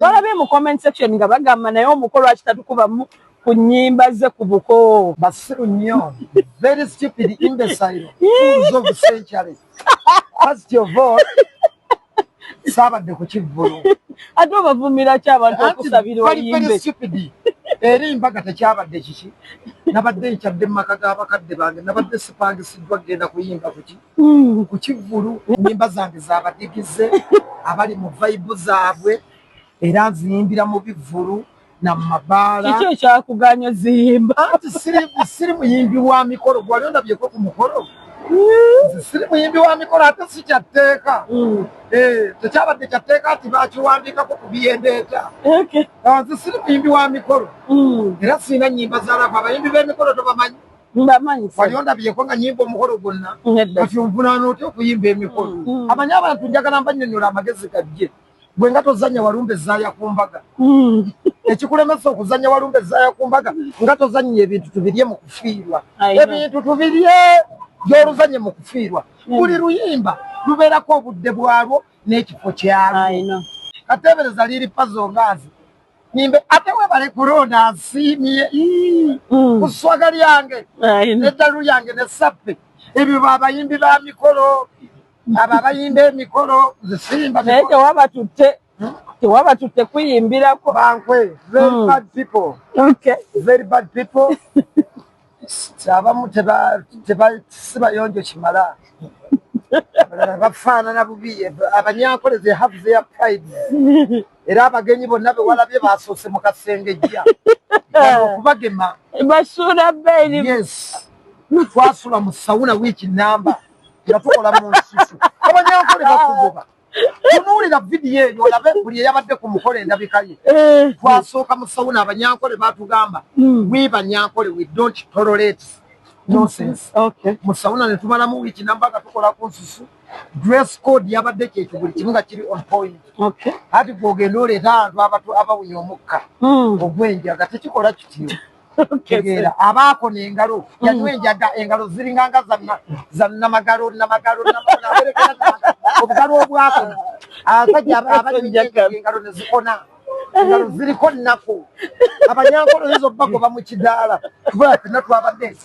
Balabe mu comment section nga bagamba naye omukolo akitatukuba ku nnyimba ze ku buko. Basiru nnyo. Very stupid imbecile. Fools of the century. First of all, sabadde ku kivvulu. Ate obavumira ki abantu okusabira oyimbe? Very stupid. Eri mbaga tekyabadde kiki. Nabadde nkyadde mu maka g'abakadde bange. Nabadde sipangisiddwa kugenda kuyimba ku kivvulu. Nnyimba zange zabadigize. Abali mu vibe zaabwe. Era nziyimbira mu bivvulu na mu mabaala. Kiki ekyakuganya oziyimba? Anti siri muyimbi wa mikolo. Gwali ondabyeko ku mukolo. Siri muyimbi wa mikolo ate si kyatteeka. Tekyabadde kyatteeka ati bakiwandiikako ku byendeeta. Nze siri muyimbi wa mikolo. Era sirina nnyimba zaalako. Abayimbi b'emikolo tobamanyi. Mbamanyi. Wali ondabyeko nga nyimba omukolo gwonna. Kati onvunaana otya okuyimba emikolo. Amanyi abantu njagala mbannyonnyola amagezi gajje. Gwe nga tozannya walumbe ezaaya ku mbaga. Ekikulemesa okuzannya walumbe ezaaya ku mbaga nga tozannya ebintu tubirye mu kufiirwa. Ebintu tubirye gy'oluzanye mu kufiirwa. Buli luyimba lubeerako obudde bwalwo n'ekifo kyalwo. Kateebereza liri pazo ngaazi. Nimbe ate webale kulonda nsiimye. Ku sswaga lyange n'eddalu lyange ne sappe. Ebyo abayimbi ba mikolo. Aba abayimba emikolo zisimba naye tewabatutte kuyimbirako bankwe. Very bad people. Very bad people. Abamu sibayonjo kimala. Bafaanana bubi. Abanyankole they have their pride. Era abagenyi bonna be walabye basoose mu kasengejja okubagema basuula bbeeri. Yes. Twasula mu sawuna wiiki namba nga tukola mu nsusu. Abanyankole bakugoba. Tunuulira vidiyo eyo olabe buli eyabadde ku mukolo endabika ye. Twasooka mu sawuna abanyankole baatugamba we banyankole we don't tolerate nonsense. Mu sawuna ne tumalamu wiiki namba nga tukola ku nsusu. Dress code yabadde kyekyo buli kimu nga kiri on point. Ati bw'ogenda oleeta abantu abawunya omukka ogw'enjaga tekikola kityo. Tegeera abaako n'engalo yanywa enjaga engalo ziringanga za namagalo obugalo obwakona abasajja abanywa engalo ne zikona engalo ziriko nnaku abanyankolo ezo bagoba mu kidaala tubala fenna twabadde